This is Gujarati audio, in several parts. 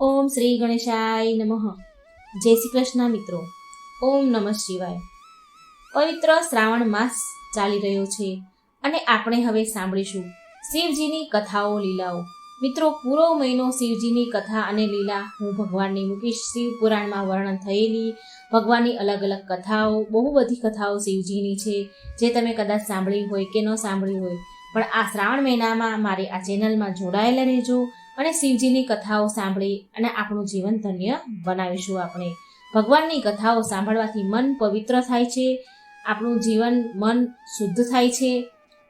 ઓમ શ્રી ગણેશાય નમઃ. જય શ્રી કૃષ્ણ મિત્રો. ઓમ નમઃ શિવાય. પવિત્ર શ્રાવણ માસ ચાલી રહ્યો છે અને આપણે હવે સાંભળીશું શિવજીની કથાઓ લીલાઓ. મિત્રો, પૂરો મહિનો શિવજીની કથા અને લીલા હું ભગવાનની મૂકીશ. શિવ પુરાણમાં વર્ણન થયેલી ભગવાનની અલગ અલગ કથાઓ, બહુ બધી કથાઓ શિવજીની છે જે તમે કદાચ સાંભળી હોય કે ન સાંભળી હોય, પણ આ શ્રાવણ મહિનામાં મારી આ ચેનલમાં જોડાયેલા રહેજો અને શિવજીની કથાઓ સાંભળી અને આપણું જીવન ધન્ય બનાવીશું. આપણે ભગવાનની કથાઓ સાંભળવાથી મન પવિત્ર થાય છે, આપણું જીવન મન શુદ્ધ થાય છે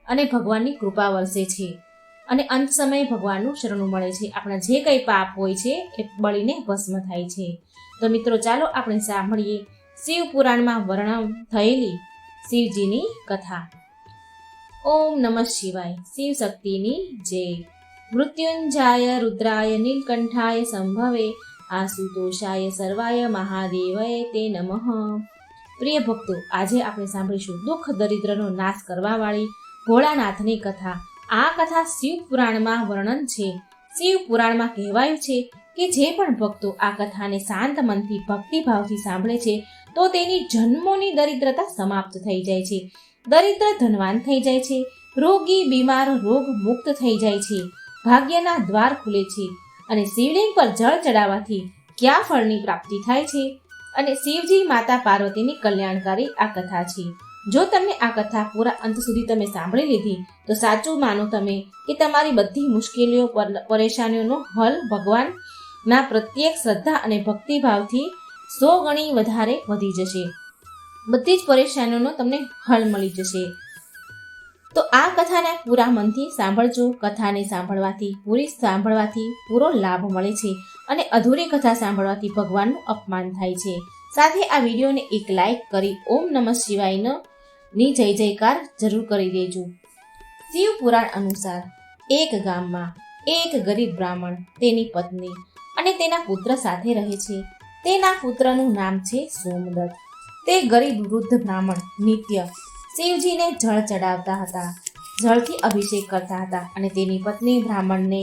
અને ભગવાનની કૃપા વરસે છે અને અંત સમયે ભગવાનનું શરણું મળે છે. આપણા જે કંઈ પાપ હોય છે એ બળીને ભસ્મ થાય છે. તો મિત્રો, ચાલો આપણે સાંભળીએ શિવ પુરાણમાં વર્ણન થયેલી શિવજીની કથા. ઓમ નમઃ શિવાય. શિવ શક્તિની જય. મૃત્યુંજાય રુદ્રાય નીલકંઠાય સંભવે આશુતોષાય સર્વાય મહાદેવય તે નમઃ. પ્રિય ભક્તો, આજે આપણે સાંભળીશું દુઃખ દરિદ્રનો નાશ કરવાવાળી ભોળાનાથની કથા. આ કથા શિવ પુરાણમાં વર્ણન છે. શિવ પુરાણમાં કહેવાયું છે કે જે પણ ભક્તો આ કથાને શાંત મનથી ભક્તિભાવથી સાંભળે છે તો તેની જન્મોની દરિદ્રતા સમાપ્ત થઈ જાય છે, દરિદ્ર ધનવાન થઈ જાય છે, રોગી બીમાર રોગ મુક્ત થઈ જાય છે, ભાગ્યના દ્વાર ખુલે છે અને શિવલિંગ પર જળ ચડાવવાથી ક્યાં ફળની પ્રાપ્તિ થાય છે. અને શિવજી માતા પાર્વતીની કલ્યાણકારી આ કથા છે. જો તમને આ કથા પૂરા અંત સુધી તમે સાંભળી લીધી તો સાચું માનો તમે કે તમારી બધી મુશ્કેલીઓ પરેશાનીઓનો હલ ભગવાનના પ્રત્યેક શ્રદ્ધા અને ભક્તિભાવથી 100 ગણી વધારે વધી જશે. બધી જ પરેશાનીઓનો તમને હલ મળી જશે. તો આ કથાને પૂરા મનથી સાંભળજો. કથાને સાંભળવાથી પૂરો લાભ મળે છે અને અધૂરી કથા સાંભળવાથી ભગવાનનું અપમાન થાય છે. સાથે આ વિડીયોને એક લાઈક કરી ઓમ નમઃ શિવાય ની જય જયકાર જરૂર કરી દેજો. શિવ પુરાણ અનુસાર એક ગામમાં એક ગરીબ બ્રાહ્મણ, તેની પત્ની અને તેના પુત્ર સાથે રહે છે. તેના પુત્રનું નામ છે સોમદત્ત. તે ગરીબ વૃદ્ધ બ્રાહ્મણ નિત્ય શિવજીને જળ ચડાવતા હતા, જળથી અભિષેક કરતા હતા અને તેની પત્ની બ્રાહ્મણને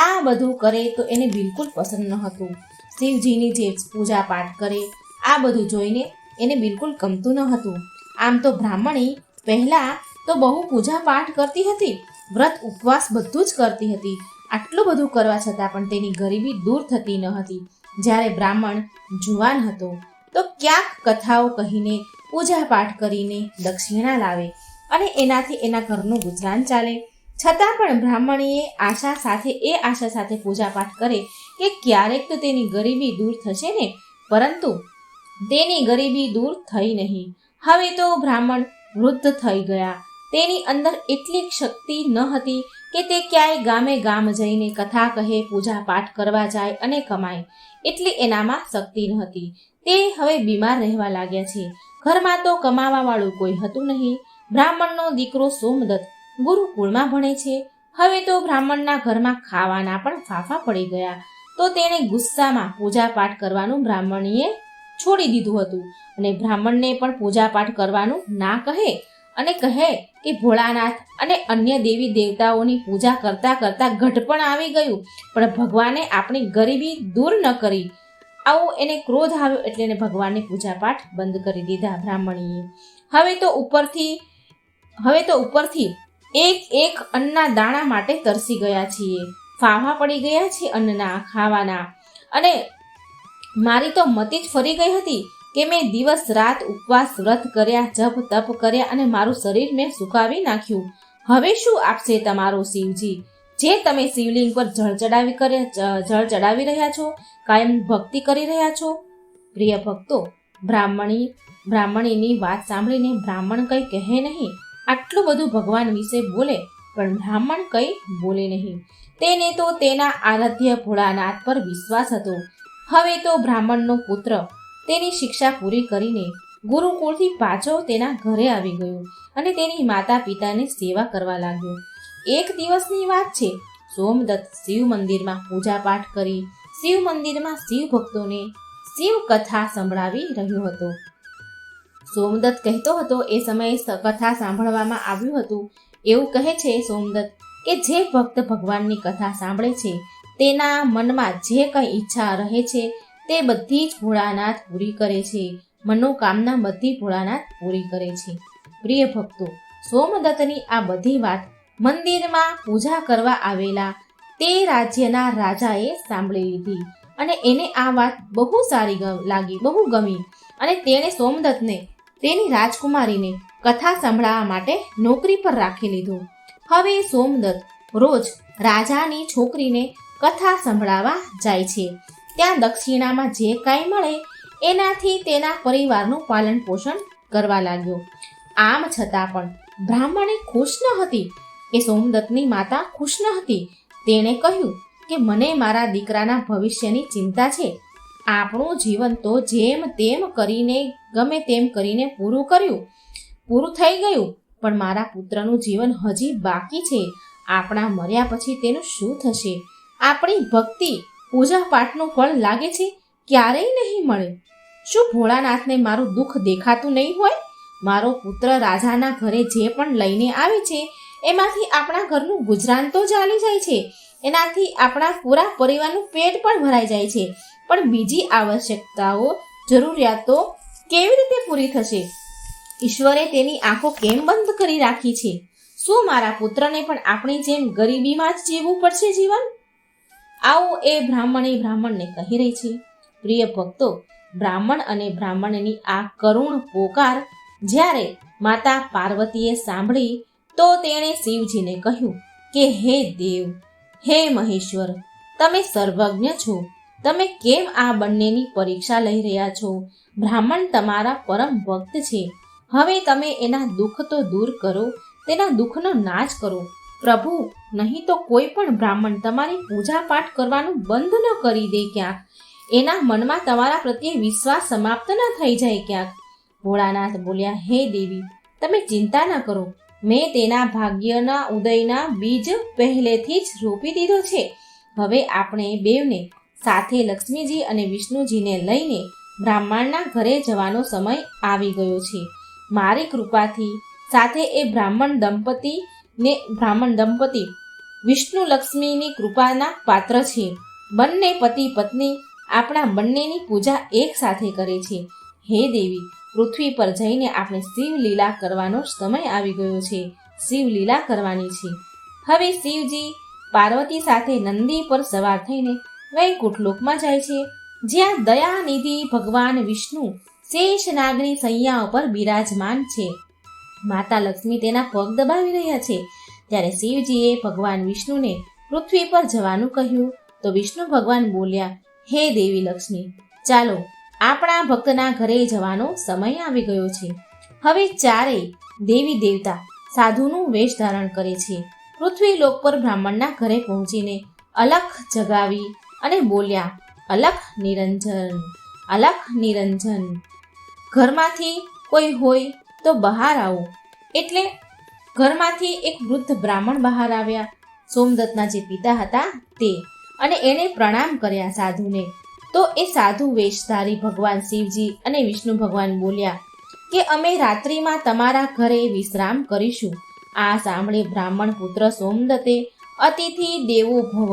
આ બધું કરે તો એને બિલકુલ પસંદ ન હતું. શિવજીની જે પૂજા પાઠ કરે આ બધું જોઈને એને બિલકુલ ગમતું ન હતું. આમ તો બ્રાહ્મણી પહેલા તો બહુ પૂજા પાઠ કરતી હતી, વ્રત ઉપવાસ બધું જ કરતી હતી. આટલું બધું કરવા છતાં પણ તેની ગરીબી દૂર થતી ન હતી. જ્યારે બ્રાહ્મણ જુવાન હતો તો ક્યાંક કથાઓ કહીને પૂજા પાઠ કરીને દક્ષિણા લાવે અને એનાથી એના ઘરનું ગુજરાન ચાલે. છતાં પણ બ્રાહ્મણીએ આશા સાથે પૂજા પાઠ કરે કે ક્યારેક તો તેની ગરીબી દૂર થશે ને, પરંતુ તેની ગરીબી દૂર થઈ નહીં. હવે તો બ્રાહ્મણ વૃદ્ધ થઈ ગયા. તેની અંદર એટલી શક્તિ ન હતી કે તે ક્યાંય ગામે ગામ જઈને કથા કહે, પૂજા પાઠ કરવા જાય અને કમાય, એટલી એનામાં શક્તિ ન હતી. તે હવે બીમાર રહેવા લાગ્યા છે. ઘરમાં તો કમાવા વાળું કોઈ હતું નહીં. બ્રાહ્મણનો દીકરો સોમદત્ત ગુરુકુળમાં ભણે છે. હવે તો બ્રાહ્મણના ઘરમાં ખાવાના પણ ફાફા પડી ગયા. તો તેણે ગુસ્સામાં પૂજા પાઠ કરવાનું બ્રાહ્મણીએ છોડી દીધું હતું અને બ્રાહ્મણને પણ પૂજા પાઠ કરવાનું ના કહે અને કહે કે ભોળાનાથ અને અન્ય દેવી દેવતાઓની પૂજા કરતા કરતા ઘટપણ આવી ગયું, પણ ભગવાને આપણી ગરીબી દૂર ન કરી. આવું એને ક્રોધ આવ્યો એટલે એને ભગવાનની પૂજા પાઠ બંધ કરી દીધા બ્રાહ્મણીએ. હવે તો ઉપરથી એક અન્નના દાણા માટે તરસી ગયા છીએ, ફાફા પડી ગયા છે અન્નના ખાવાના, અને મારી તો મતી જ ફરી ગઈ હતી કે મેં દિવસ રાત ઉપવાસ વ્રત કર્યા, જપ તપ કર્યા અને મારું શરીર મેં સુકાવી નાખ્યું. હવે શું આપશે તમારો શિવજી, જે તમે શિવલિંગ પર જળ ચડાવી રહ્યા છો, કાયમ ભક્તિ કરી રહ્યા છો? પ્રિય ભક્તો, બ્રાહ્મણીની વાત સાંભળીને બ્રાહ્મણ કંઈ કહે નહીં. આટલું બધું ભગવાન વિશે બોલે પણ બ્રાહ્મણ કંઈ બોલે નહીં. તેને તો તેના આરાધ્ય ભોળાનાથ પર વિશ્વાસ હતો. હવે તો બ્રાહ્મણનો પુત્ર તેની શિક્ષા પૂરી કરીને ગુરુકુળથી પાછો તેના ઘરે આવી ગયો અને તેની માતા પિતાની સેવા કરવા લાગ્યો. એક દિવસની વાત છે. સોમદત્ત શિવ મંદિરમાં પૂજા પાઠ કરી શિવ મંદિરમાં શિવ ભક્તોને શિવ કથા સંભળાવી રહ્યો હતો. સોમદત્ત કહેતો હતો, એ સમયે કથા સાંભળવામાં આવ્યું હતું. એવું કહે છે સોમદત્ત કે જે ભક્ત ભગવાનની કથા સાંભળે છે તેના મનમાં જે કંઈ ઈચ્છા રહે છે તે બધી જ ભોળાનાથ પૂરી કરે છે. મનોકામના બધી ભોળાનાથ પૂરી કરે છે. પ્રિય ભક્તો, સોમદત્તની આ બધી વાત મંદિરમાં પૂજા કરવા આવેલા તે રાજ્યના રાજાએ સાંભળી લીધી અને એને આ વાત બહુ સારી લાગી, બહુ ગમી અને તેણે સોમદત્તને તેની રાજકુમારીને કથા સંભળાવવા માટે નોકરી પર રાખી લીધું. હવે સોમદત્ત રોજ રાજાની છોકરીને કથા સંભળાવવા જાય છે. ત્યાં દક્ષિણામાં જે કાંઈ મળે એનાથી તેના પરિવારનું પાલન પોષણ કરવા લાગ્યો. આમ છતાં પણ બ્રાહ્મણી ખુશ ન હતી કે સોમદત્તની માતા ખુશ ન હતી. તેણે કહ્યું કે મને મારા દીકરાના ભવિષ્યની ચિંતા છે. આપણું જીવન તો જેમ તેમ કરીને ગમે તેમ કરીને પૂરું થઈ ગયું, પણ મારા પુત્રનું જીવન હજી બાકી છે. આપણા મર્યા પછી તેનું શું થશે? આપણી ભક્તિ પૂજા પાઠનું ફળ લાગે છે ક્યારેય નહીં મળે. શું ભોળાનાથને મારું દુઃખ દેખાતું નહીં હોય? મારો પુત્ર રાજાના ઘરે જે પણ લઈને આવે છે એમાંથી આપણા ઘરનું ગુજરાન તો ચાલી જાય છે, એનાથી આપણા પૂરા પરિવારનું પેટ પણ ભરાઈ જાય છે, પણ બીજી આવશ્યકતાઓ, જરૂરિયાતો કેવી રીતે પૂરી થશે? ઈશ્વરે તેની આંખો કેમ બંધ કરી રાખી છે? શું મારા પુત્રને પણ આપણી જેમ ગરીબીમાં જ જીવવું પડશે જીવન? આવું એ બ્રાહ્મણને કહી રહી છે. પ્રિય ભક્તો, બ્રાહ્મણ અને બ્રાહ્મણની આ કરુણ પોકાર જ્યારે માતા પાર્વતીએ સાંભળી તો તેણે શિવજીને કહ્યું કે હે દેવ, હે મહેશ્વર, તમે સર્વજ્ઞ છો. તમે કેમ આ બંનેની પરીક્ષા લઈ રહ્યા છો? બ્રાહ્મણ તમારા પરમ ભક્ત છે. હવે તમે એના દુઃખ તો દૂર કરો, તેના દુઃખનો નાશ કરો. પ્રભુ, નહીં તો કોઈ પણ બ્રાહ્મણ તમારી પૂજા પાઠ કરવાનું બંધ ન કરી દે ક્યાંક. એના મનમાં તમારા પ્રત્યે વિશ્વાસ સમાપ્ત ન થઈ જાય ક્યાંક. ભોળાનાથ બોલ્યા, હે દેવી, તમે ચિંતા ન કરો. મેં તેના ભાગ્યના ઉદયના બીજ પહેલેથી જ રોપી દીધો છે. હવે આપણે બેવને સાથે લક્ષ્મીજી અને વિષ્ણુજીને લઈને બ્રાહ્મણના ઘરે જવાનો સમય આવી ગયો છે. મારી કૃપાથી સાથે એ બ્રાહ્મણ દંપતી વિષ્ણુ લક્ષ્મીની કૃપાના પાત્ર છે. બંને પતિ પત્ની આપણા બંનેની પૂજા એક સાથે કરે છે. હે દેવી, પૃથ્વી પર જઈને આપણે શિવલીલા કરવાનો સમય આવી ગયો છે. શિવલીલા કરવાની છે. હવે શિવજી પાર્વતી સાથે નંદી પર સવાર થઈને વૈકુંઠ લોકમાં જાય છે, જ્યાં દયાનિધિ ભગવાન વિષ્ણુ શેષ નાગની સૈયા ઉપર બિરાજમાન છે. માતા લક્ષ્મી તેના પગ દબાવી રહ્યા છે. ત્યારે શિવજીએ ભગવાન વિષ્ણુને પૃથ્વી પર જવાનું કહ્યું તો વિષ્ણુ ભગવાન બોલ્યા, હે દેવી લક્ષ્મી, ચાલો આપણા ભક્તના ઘરે જવાનો સમય આવી ગયો છે. હવે ચારેય દેવી દેવતા સાધુનું વેશ ધારણ કરે છે. પૃથ્વી લોક પર બ્રાહ્મણના ઘરે પહોંચીને અલખ જગાવી અને બોલ્યા, અલખ નિરંજન, અલખ નિરંજન, ઘરમાંથી કોઈ હોય તો બહાર આવો. એટલે ઘરમાંથી એક વૃદ્ધ બ્રાહ્મણ બહાર આવ્યા, સોમદત્તના જે પિતા હતા તે, અને એણે પ્રણામ કર્યા સાધુને. તો એ સાધુ વેશધારી ભગવાન શિવજી અને વિષ્ણુ ભગવાન બોલ્યા કે અમે રાત્રિમાં તમારા ઘરે વિશ્રામ કરીશું. આ સાંભળી બ્રાહ્મણ પુત્ર સોમદત્તે અતિથિ દેવો ભવ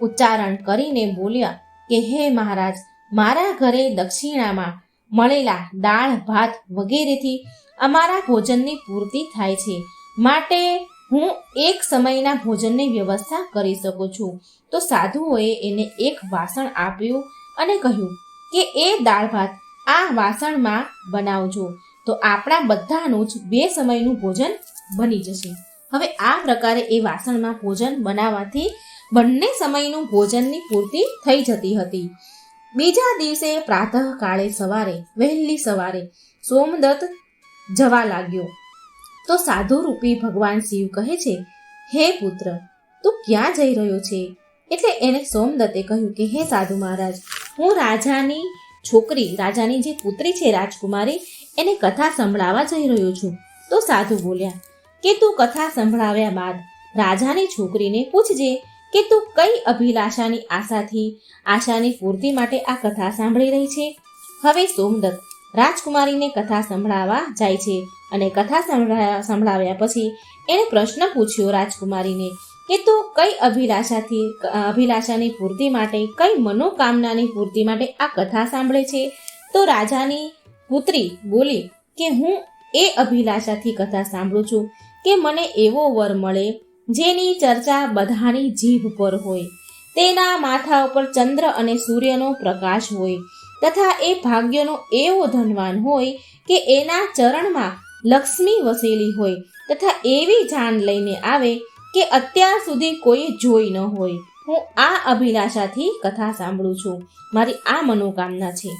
ઉચ્ચારણ કરીને બોલ્યા કે હે મહારાજ, મારા ઘરે દક્ષિણામાં મળેલા દાળ ભાત વગેરેથી અમારા ભોજનની પૂર્તિ થાય છે, માટે હું એક સમયના ભોજનની વ્યવસ્થા કરી શકું છું. તો સાધુઓએ એને એક વાસણ આપ્યું અને કહ્યું કે એ દાળ ભાત આ વાસણમાં બનાવજો, તો આપણા બધાનું જ 2 સમયનું ભોજન બની જશે. હવે આ પ્રકારે એ વાસણમાં ભોજન બનાવવાથી બંને સમયનું ભોજનની પૂર્તિ થઈ જતી હતી. બીજા દિવસે પ્રાતઃકાળે વહેલી સવારે સોમદત્ત જવા લાગ્યો તો સાધુરૂપી ભગવાન શિવ કહે છે, હે પુત્ર, તું ક્યાં જઈ રહ્યો છે? એટલે એને સોમદત્તે કહ્યું કે હે સાધુ મહારાજ, હું રાજાની છોકરી, રાજાની જે પુત્રી છે રાજકુમારી, એને કથા સંભળાવવા જઈ રહ્યો છું. તો સાધુ બોલ્યા કે તું કથા સંભળાવ્યા બાદ રાજાની છોકરીને પૂછજે કે તું કઈ અભિલાષાની આશાની પૂર્તિ માટે આ કથા સાંભળી રહી છે. હવે સોમદત્ત રાજકુમારીને કથા સંભળાવવા જાય છે અને કથા સંભળાવ્યા પછી એણે પ્રશ્ન પૂછ્યો રાજકુમારીને કે તું કઈ અભિલાષાની પૂર્તિ માટે, કઈ મનોકામનાની પૂર્તિ માટે આ કથા સાંભળે છે? તો રાજાની પુત્રી બોલી કે હું એ અભિલાષાથી કથા સાંભળું છું કે મને એવો વર મળે જેની ચર્ચા બધાની જીભ પર હોય, તેના માથા ઉપર ચંદ્ર અને સૂર્યનો પ્રકાશ હોય, તથા એ ભાગ્યનો એવો ધનવાન હોય કે એના ચરણમાં લક્ષ્મી વસેલી હોય, તથા એવી જાન લઈને આવે કે અત્યાર સુધી કોઈ જોઈ ન હોય. હું આ અભિલાષાથી કથા સાંભળું છું. મારી આ મનોકામના છે.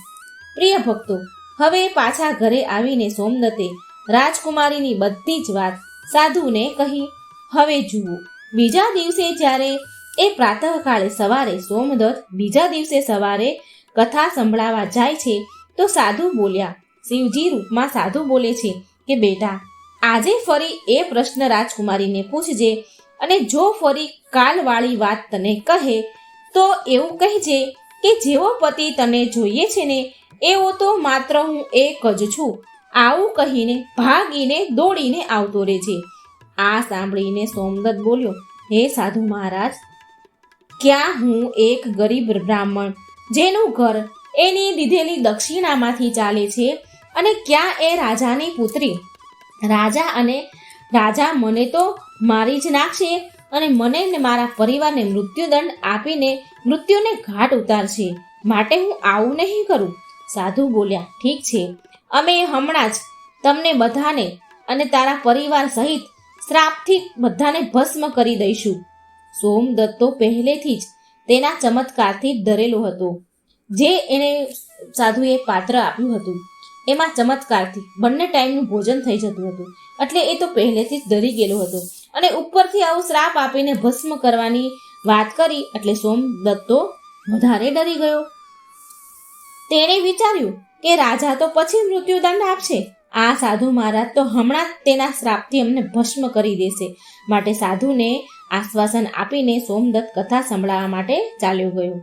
પ્રિય ભક્તો, હવે પાછા ઘરે આવીને સોમદત્તે રાજકુમારીની બધી જ વાત સાધુને કહી. હવે જુઓ, બીજા દિવસે જ્યારે એ પ્રાતઃકાળે સવારે સોમદત્ત બીજા દિવસે સવારે કથા સંભળાવા જાય છે તો સાધુ બોલ્યા, શિવજી રૂપમાં સાધુ બોલે છે કે બેટા, આજે ફરી એ પ્રશ્ન રાજકુમારીને પૂછજે, અને જો ફરી કાલવાળી વાત તને કહે તો એવું કહેજે કે જેવો પતિ તને જોઈએ છે ને એવો તો માત્ર હું એક જ છું. આવું કહીને ભાગીને દોડીને આવતો રહેજે. આ સાંભળીને સોમદત્ત બોલ્યો, હે સાધુ મહારાજ, ક્યાં હું એક ગરીબ બ્રાહ્મણ જેનું ઘર એની દીધેલી દક્ષિણામાંથી ચાલે છે, અને ક્યાં એ રાજાની પુત્રી. રાજા મને તો મારી જ નાખશે અને મને ને મારા પરિવારને મૃત્યુદંડ આપીને મૃત્યુને ઘાટ ઉતારશે. માટે હું આવું નહીં કરું. સાધુ બોલ્યા, ઠીક છે, અમે હમણાં જ તમને બધાને અને તારા પરિવાર સહિત શ્રાપથી બધાને ભસ્મ કરી દઈશું. સોમદત્ત તો પહેલેથી જ તેના ચમત્કારથી ડરેલો હતો. જે એને સાધુએ પાત્ર આપ્યું હતું એમાં ચમત્કારથી બંને ટાઈમનું ભોજન થઈ જતું હતું, એટલે એ તો પહેલેથી જ ડરી ગયેલો હતો. અને ઉપરથી આવો શ્રાપ આપીને ભસ્મ કરવાની વાત કરી એટલે સોમદત્ત તો વધારે ડરી ગયો. તેણે વિચાર્યું કે રાજા તો પછી મૃત્યુદંડ આપશે, આ સાધુ મહારાજ તો હમણાં જ તેના શ્રાપથી અમને ભસ્મ કરી દેશે. માટે સાધુને આશ્વાસન આપીને સોમદત્ત કથા સંભળાવવા માટે ચાલ્યો ગયો.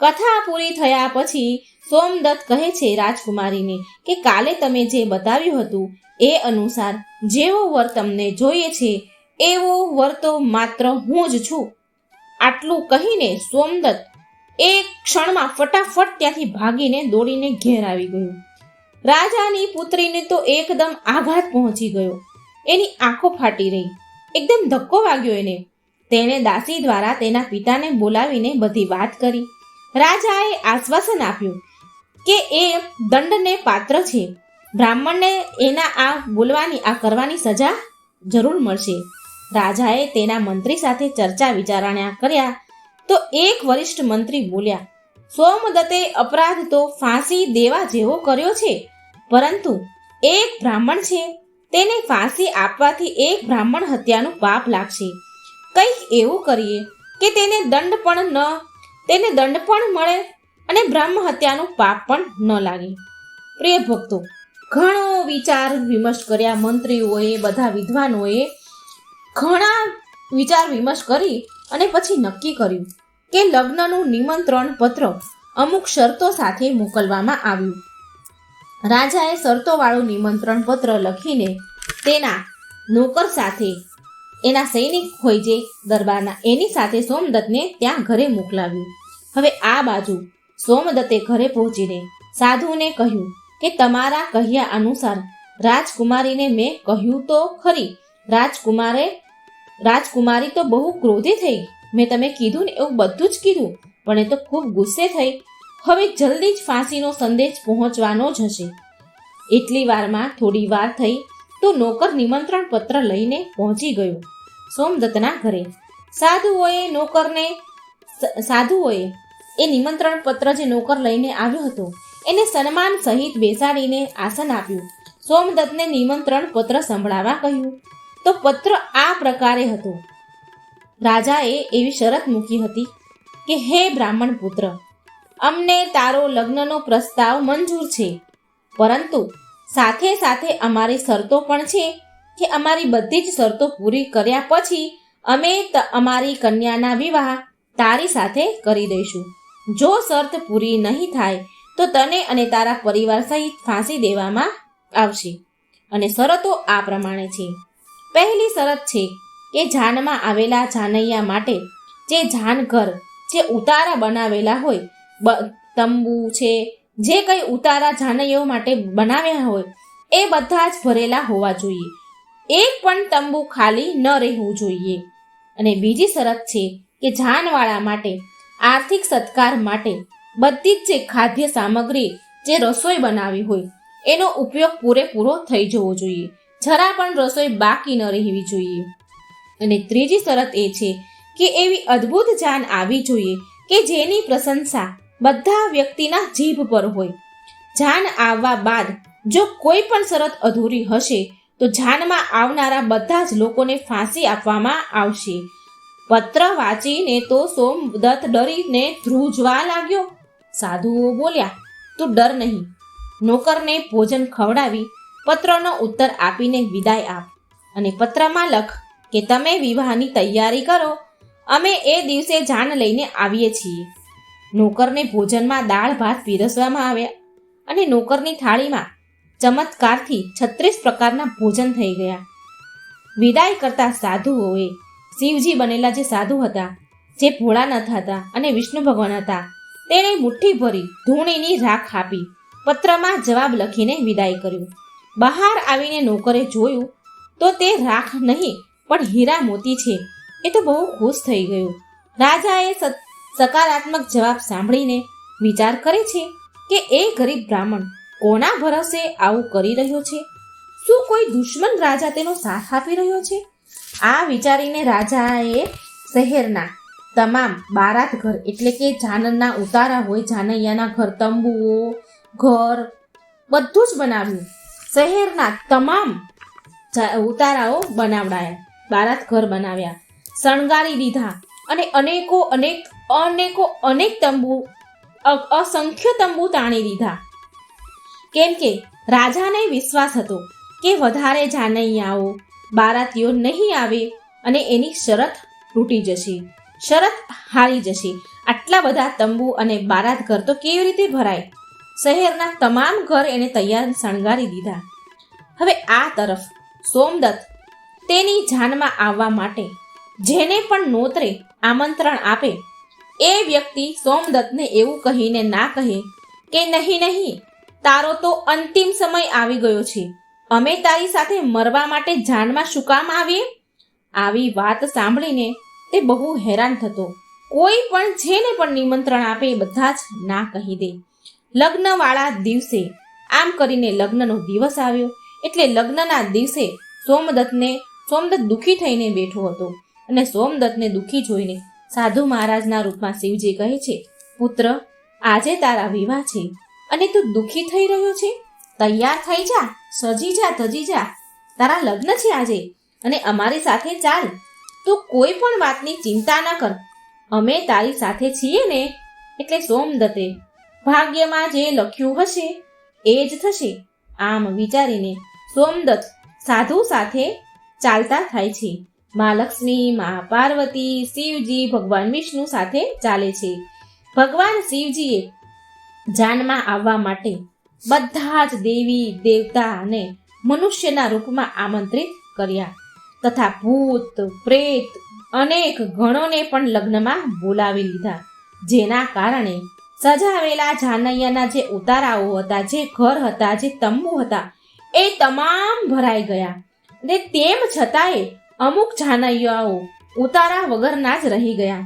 કથા પૂરી થયા પછી સોમદત્ત કહે છે રાજકુમારીને કે કાલે તમે જે બતાવ્યું હતું એ અનુસાર જેવો વર તમને જોઈએ છે એવો વર તો માત્ર હું જ છું. આટલું કહીને સોમદત્ત એક ક્ષણમાં ફટાફટ ત્યાંથી ભાગીને દોડીને ઘેર આવી ગયો. રાજાની પુત્રીને તો એકદમ આઘાત પહોંચી ગયો. એની આંખો ફાટી રહી, એકદમ ધક્કો વાગ્યો એને. તેણે દાસી દ્વારા તેના પિતાને બોલાવીને બધી વાત કરી. રાજાએ આશ્વાસન આપ્યું કે એ દંડને પાત્ર છે. બ્રાહ્મણને એના આ બોલવાની આ કરવાની સજા જરૂર મળશે. રાજાએ તેના મંત્રી સાથે ચર્ચા વિચારણા કર્યા તો એક વરિષ્ઠ મંત્રી બોલ્યા, સોમદત્તે અપરાધ તો ફાંસી દેવા જેવો કર્યો છે, પરંતુ એક બ્રાહ્મણ છે, તેને ફાંસી આપવાથી એક બ્રાહ્મણ હત્યાનું પાપ લાગશે. કંઈક એવું કરીએ કે તેને દંડ પણ મળે અને બ્રહ્મ હત્યાનું પાપ પણ ન લાગે. પ્રિય ભક્તો, ઘણો વિચાર વિમર્શ કર્યા મંત્રીઓએ, બધા વિદ્વાનોએ ઘણા વિચાર વિમર્શ કરી અને પછી નક્કી કર્યું કે લગ્નનું નિમંત્રણ પત્ર અમુક શરતો સાથે મોકલવામાં આવ્યું. રાજાએ શરતોવાળું નિમંત્રણ પત્ર લખીને તેના નોકર સાથે, એના સૈનિક હોય જે દરબારના, એની સાથે સોમદત્તને ત્યાં ઘરે મોકલાવ્યું. હવે આ બાજુ સોમદત્તે ઘરે પહોંચીને સાધુને કહ્યું કે તમારા કહ્યા અનુસાર રાજકુમારીને મેં કહ્યું તો ખરી. રાજકુમારી તો બહુ ક્રોધી થઈ. મેં તમે કીધું ને એવું બધું જ કીધું, પણ એ તો ખૂબ ગુસ્સે થઈ. હવે જલ્દી જ ફાંસીનો સંદેશ પહોંચવાનો જ હશે. એટલી વારમાં થોડી વાર થઈ તો નોકર નિમંત્રણ પત્ર લઈને પહોંચી ગયો સોમદત્તના ઘરે. સાધુઓએ એ નિમંત્રણ પત્ર જે નોકર લઈને આવ્યો હતો એને સન્માન સહિત બેસાડીને આસન આપ્યું. સોમદત્તને નિમંત્રણ પત્ર સંભળાવવા કહ્યું. તો પત્ર આ પ્રકારે હતો. રાજાએ એવી શરત મૂકી હતી કે હે બ્રાહ્મણ પુત્ર, અમને તારો લગ્નનો પ્રસ્તાવ મંજૂર છે, પરંતુ સાથે સાથે અમારી શરતો પણ છે કે અમારી બધી જ શરતો પૂરી કર્યા પછી અમે અમારી કન્યાના વિવાહ તારી સાથે કરી દઈશું. જો શરત પૂરી નહીં થાય તો તને અને તારા પરિવાર સહિત ફાંસી દેવામાં આવશે. અને શરતો આ પ્રમાણે છે. પહેલી શરત છે કે જાનમાં આવેલા જાનૈયા માટે જે જાનઘર, જે ઉતારા બનાવેલા હોય, તંબુ છે, જે કંઈ ઉતારા જાનૈયાઓ માટે બનાવ્યા હોય એ બધા જ ભરેલા હોવા જોઈએ. એક પણ તંબુ ખાલી ન રહેવું જોઈએ. અને બીજી શરત છે કે જાનવાળા માટે આર્થિક સત્કાર માટે બધી જ જે ખાદ્ય સામગ્રી, જે રસોઈ બનાવી હોય એનો ઉપયોગ પૂરેપૂરો થઈ જવો જોઈએ. જરા પણ રસોઈ બાકી ન રહેવી જોઈએ. અને ત્રીજી શરત એ છે કે એવી અદ્ભુત જાન આવી જોઈએ કે જેની પ્રશંસા બધા વ્યક્તિના જીભ પર હોય. જાન આવવા બાદ જો કોઈ પણ શરત અધૂરી હશે તો જાનમાં આવનારા બધા જ લોકોને ફાંસી આપવામાં આવશે. પત્ર વાંચીને તો સોમદત્ત ડરીને ધ્રુજવા લાગ્યો. સાધુઓ બોલ્યા, તું ડર નહીં, નોકરને ભોજન ખવડાવી પત્રનો ઉત્તર આપીને વિદાય આપ અને પત્રમાં લખ કે તમે વિવાહની તૈયારી કરો, અમે એ દિવસે જાન લઈને આવીએ છીએ. નોકરને ભોજનમાં દાળ ભાત પીરસવામાં આવ્યા અને નોકરની થાળીમાં ચમત્કારથી 36 પ્રકારના ભોજન થઈ ગયા. વિદાય કરતા સાધુઓએ શિવજી બનેલા જે સાધુ હતા, જે ભોળાનાથ હતા અને વિષ્ણુ ભગવાન હતા, તેણે મુઠ્ઠી ભરી ધૂણીની રાખ આપી પત્રમાં જવાબ લખીને વિદાય કર્યું. બહાર આવીને નોકરે જોયું તો તે રાખ નહીં પણ હીરા મોતી છે. એ તો બહુ ખુશ થઈ ગયો. રાજાએ સકારાત્મક જવાબ સાંભળીને વિચાર કરે છે કે એ ગરીબ બ્રાહ્મણ કોના ભરોસે આવું કરી રહ્યો છે? શું કોઈ દુશ્મન રાજા તેનો સાથ આપી રહ્યો છે? આ વિચારીને રાજાએ શહેરના તમામ બારાત ઘર, એટલે કે જાનના ઉતારા હોય, જાનૈયાના ઘર, તંબુઓ, ઘર બધું જ બનાવ્યું. શહેરના તમામ ઉતારાઓ બનાવડાયા, બારાત ઘર બનાવ્યા, શણગારી દીધા અને અનેક તંબુ, અસંખ્ય તંબુ તાણી દીધા. કેમ કે રાજાને વિશ્વાસ હતો કે વધારે જાનૈયાઓ, બારાતીઓ નહીં આવે અને એની શરત તૂટી જશે, શરત હારી જશે. આટલા બધા તંબુ અને બારાત ઘર તો કેવી રીતે ભરાય? શહેરના તમામ ઘર એને તૈયાર શણગારી દીધા. હવે આ તરફ સોમદત્ત તેની જાનમાં આવવા માટે જેને પણ નોતરે આમંત્રણ આપે એ વ્યક્તિ સોમદત્તને એવું કહીને ના કહે કે નહીં, તારો તો અંતિમ સમય આવી ગયો છે, અમે તારી સાથે મરવા માટે જાનમાં શું કામ આવીએ? આવી વાત સાંભળીને તે બહુ હેરાન થતો. કોઈ પણ જેને પણ નિમંત્રણ આપે એ બધા જ ના કહી દે. લગ્નવાળા દિવસે આમ કરીને લગ્નનો દિવસ આવ્યો. એટલે લગ્નના દિવસે સોમદત્ત દુઃખી થઈને બેઠો હતો અને સોમદત્તને દુઃખી જોઈને સાધુ મહારાજના રૂપમાં શિવજી કહે છે, પુત્ર, આજે તારા વિવાહ છે અને તું દુઃખી થઈ રહ્યો છે? તૈયાર થઈ જા, સજી જા, ધજી જા, તારા લગ્ન છે આજે અને અમારી સાથે ચાલ. તું કોઈ પણ વાતની ચિંતા ન કર, અમે તારી સાથે છીએ ને. એટલે સોમદત્તે ભાગ્યમાં જે લખ્યું હશે એ જ થશે આમ વિચારીને સોમદત્ત સાધુ સાથે ચાલતા થાય છે. મા લક્ષ્મી, મા પાર્વતી, શિવજી, ભગવાન વિષ્ણુ સાથે ચાલે છે. ભગવાન શિવજીએ જાનમાં આવવા માટે બધા જ દેવી દેવતા અને મનુષ્યના રૂપમાં આમંત્રિત કર્યા તથા ભૂત પ્રેત અનેક ગણોને પણ લગ્નમાં બોલાવી લીધા. જેના કારણે સજાવેલા જાનૈયાના જે ઉતારાઓ હતા, જે ઘર હતા, જે તંબુ હતા, એ તમામ ભરાઈ ગયા. ને તેમ છતાંય અમુક જાનૈયાઓ ઉતારા વગરના જ રહી ગયા.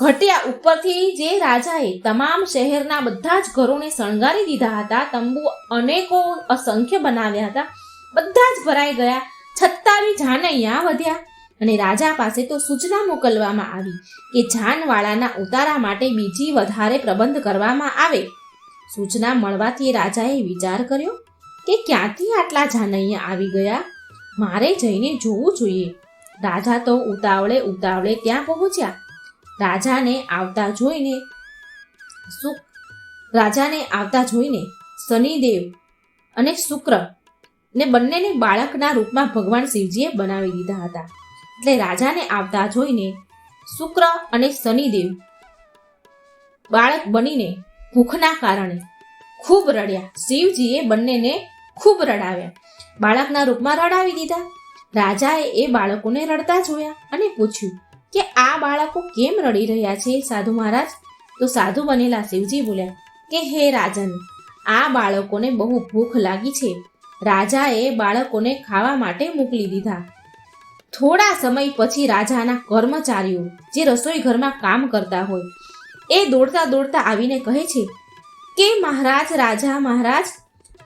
ઘટ્યા ઉપરથી જે રાજાએ તમામ શહેરના બધા જ ઘરોને શણગારી દીધા હતા, તંબુ અનેકો અસંખ્ય બનાવ્યા હતા, બધા જ ભરાઈ ગયા. 26 જાનૈયા વધ્યા અને રાજા પાસે તો સૂચના મોકલવામાં આવી કે જાનવાળાના ઉતારા માટે બીજી વધારે પ્રબંધ કરવામાં આવે. સૂચના મળવાથી રાજાએ વિચાર કર્યો કે ક્યાંથી આટલા જાનૈયા આવી ગયા, મારે જઈને જોવું જોઈએ. રાજા તો ઉતાવળે ત્યાં પહોંચ્યા. રાજાને આવતા જોઈને શનિદેવ અને શુક્ર ને બંનેને બાળકના રૂપમાં ભગવાન શિવજીએ બનાવી દીધા હતા. એટલે રાજાને આવતા જોઈને શુક્ર અને શનિદેવ બાળક બનીને ભૂખના કારણે ખૂબ રડ્યા. શિવજીએ બંનેને ખૂબ રડાવ્યા, બાળકના રૂપમાં રડાવી દીધા. રાજાએ એ બાળકોને રડતા જોયા અને પૂછ્યું કે આ બાળકો કેમ રડી રહ્યા છે સાધુ મહારાજ? તો સાધુ બનેલા શિવજી બોલ્યા કે હે રાજન, આ બાળકોને બહુ ભૂખ લાગી છે. રાજાએ બાળકોને ખાવા માટે મોકલી દીધા. થોડા સમય પછી રાજાના કર્મચારીઓ જે રસોઈ ઘરમાં કામ કરતા હોય એ દોડતા દોડતા આવીને કહે છે કે મહારાજ, રાજા મહારાજ,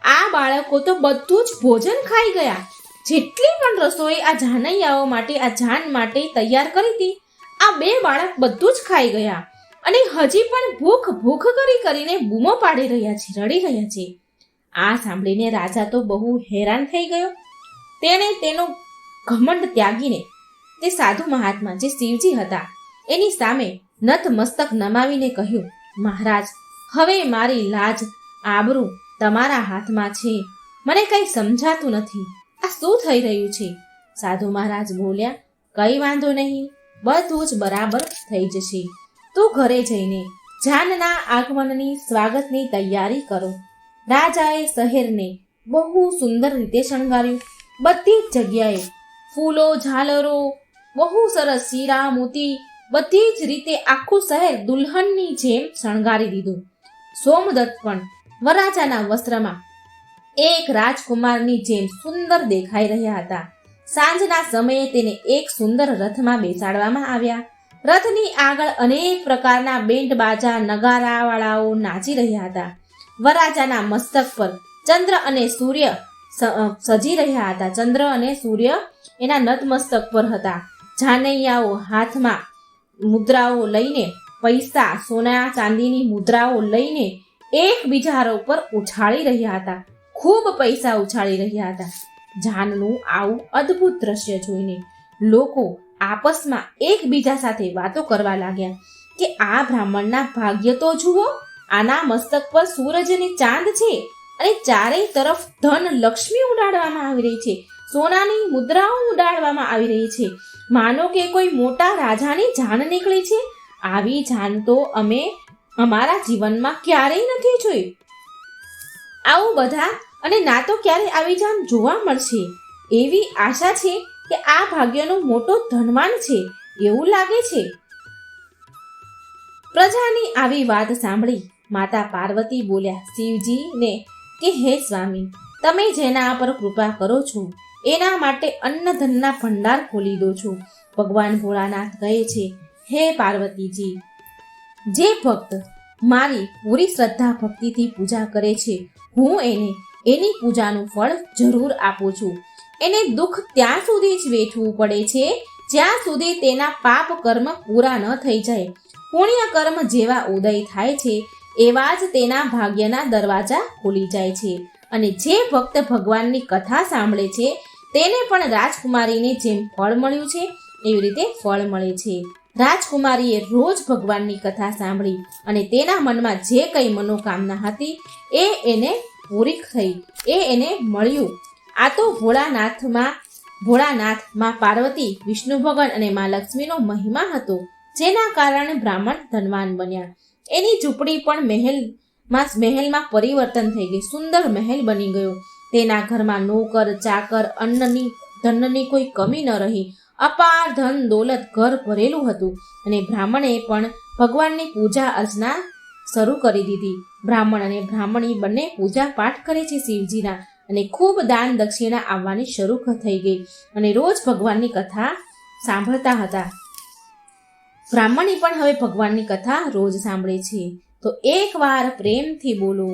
આ બાળકો તો બધું જ ભોજન ખાઈ ગયા. જેટલી પણ રસોઈ આ જાનૈયાઓ માટે, આ જાન માટે તૈયાર કરી હતી, આ 2 બાળક બધું જ ખાઈ ગયા અને હજી પણ ભૂખ ભૂખ કરીને બૂમો પાડી રહ્યા છે, રડી રહ્યા છે. આ સાંભળીને રાજા તો બહુ હેરાન થઈ ગયો. તેણે તેનો ઘમંડ ત્યાગીને તે સાધુ મહાત્મા જે શિવજી હતા એની સામે નતમસ્તક નમાવીને કહ્યું, મહારાજ, હવે મારી લાજ આબરૂ તમારા હાથમાં છે. મને કંઈ સમજાતું નથી. આ શું થઈ રહ્યું છે? સાધુ મહારાજ બોલ્યા, કંઈ વાંધો નહીં, બધું જ બરાબર થઈ જશે. તું ઘરે જઈને જાનના આગમનની સ્વાગતની તૈયારી કરો. રાજાએ શહેરને બહુ સુંદર રીતે શણગાર્યું. બધી જ જગ્યાએ ફૂલો, ઝાલરો, બહુ સરસ હીરા, મોતી, બધી જ રીતે આખું શહેર દુલ્હનની જેમ શણગારી દીધું. સોમદત્ત પણ વરરાજાના વસ્ત્રમાં એક રાજકુમારની જેમ સુંદર દેખાઈ રહ્યા હતા. સાંજના સમયે તેને એક સુંદર રથમાં બેસાડવામાં આવ્યા. રથની આગળ અનેક પ્રકારના બેન્ડ બાજા, નગારાવાળાઓ નાચી રહ્યા હતા. વરરાજાના મસ્તક પર ચંદ્ર અને સૂર્ય સજી રહ્યા હતા. ચંદ્ર અને સૂર્ય એના નતમસ્તક પર હતા. જાનૈયાઓ હાથમાં મુદ્રાઓ લઈને, પૈસા, સોના ચાંદીની મુદ્રાઓ લઈને એકબીજા ઉપર ઉછાળી રહ્યા હતા. ખૂબ પૈસા ઉછાળી રહ્યા હતા. જાનનું આવું અદ્ભુત દ્રશ્ય જોઈને લોકો આપસમાં એકબીજા સાથે વાતો કરવા લાગ્યા કે આ બ્રાહ્મણના ભાગ્ય તો જુઓ, આના મસ્તક પર સૂરજ અને ચાંદ છે અને ચારેય તરફ ધન લક્ષ્મી ઉડાડવામાં આવી રહી છે, સોનાની મુદ્રાઓ ઉડાડવામાં આવી રહી છે, માનો કે કોઈ મોટા રાજાની જાન નીકળી છે. આવી જાન તો અમે અમારા જીવનમાં ક્યારેય નથી જોઈ. આવું બધા અને ના તો ક્યારે આવી જાન જોવા મળશે. એવી આશા છે કે આ ભાગ્યનો મોટો ધનવાન છે એવું લાગે છે. પ્રજાની આવી વાત સાંભળી માતા પાર્વતી બોલ્યા શિવજીને કે હે સ્વામી, તમે જેના પર કૃપા કરો છો એના માટે અન્નધનના ભંડાર ખોલી દો છો. ભગવાન ભોળાનાથ કહે છે, હે પાર્વતીજી, જે ભક્ત મારી પૂરી શ્રદ્ધા ભક્તિથી પૂજા કરે છે, હું એને એની પૂજાનું ફળ જરૂર આપું છું. એને દુઃખ ત્યાં સુધી જ વેઠવું પડે છે જ્યાં સુધી તેના પાપ કર્મ પૂરા ન થઈ જાય. પુણ્ય કર્મ જેવા ઉદય થાય છે એવા જ તેના ભાગ્યના દરવાજા ખુલી જાય છે. અને જે ભક્ત ભગવાનની કથા સાંભળે છે તેને પણ રાજકુમારીને જેમ ફળ મળ્યું છે એવી રીતે ફળ મળે છે. રાજકુમારીએ રોજ ભગવાનની કથા સાંભળી અને તેના મનમાં જે કંઈ મનોકામના હતી એ એને પૂરી થઈ, એ એને મળ્યું. આ તો ભોળાનાથ માં પાર્વતી, વિષ્ણુ ભગવાન અને માં લક્ષ્મીનો મહિમા હતો, જેના કારણે બ્રાહ્મણ ધનવાન બન્યા. એની ઝૂંપડી પણ મહેલમાં પરિવર્તન થઈ ગઈ, સુંદર મહેલ બની ગયો. તેના ઘરમાં નોકર, ચાકર, ધનની કોઈ કમી ન રહી. અપાર ધન દોલત ઘર ભરેલું હતું અને બ્રાહ્મણે પણ ભગવાનની પૂજા અર્ચના શરૂ કરી દીધી. બ્રાહ્મણ અને બ્રાહ્મણી બંને પૂજા પાઠ કરે છે શિવજીના અને ખૂબ દાન દક્ષિણા આવવાની શરૂ થઈ ગઈ અને રોજ ભગવાનની કથા સાંભળતા હતા. બ્રાહ્મણી પણ હવે ભગવાનની કથા રોજ સાંભળે છે. તો એકવાર પ્રેમથી બોલો,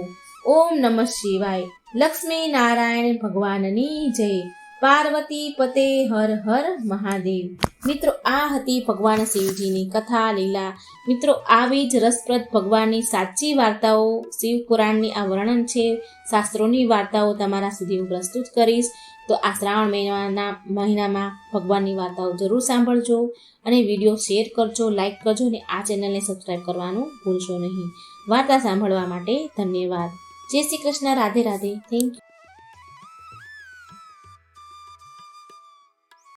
ઓમ નમઃ શિવાય. લક્ષ્મી નારાયણ ભગવાનની જય. પાર્વતી પતે હર હર મહાદેવ. મિત્રો, આ હતી ભગવાન શિવજીની કથા લીલા. મિત્રો, આવી જ રસપ્રદ ભગવાનની સાચી વાર્તાઓ, શિવ પુરાણની આ વર્ણન છે, શાસ્ત્રોની વાર્તાઓ તમારા સુધી હું પ્રસ્તુત કરીશ. તો આ શ્રાવણ મહિનામાં ભગવાનની વાર્તાઓ જરૂર સાંભળજો અને વિડીયો શેર કરજો, લાઈક કરજો અને આ ચેનલને સબસ્ક્રાઈબ કરવાનું ભૂલશો નહીં. વાર્તા સાંભળવા માટે ધન્યવાદ. જય શ્રી કૃષ્ણ. રાધે રાધે. Thank you.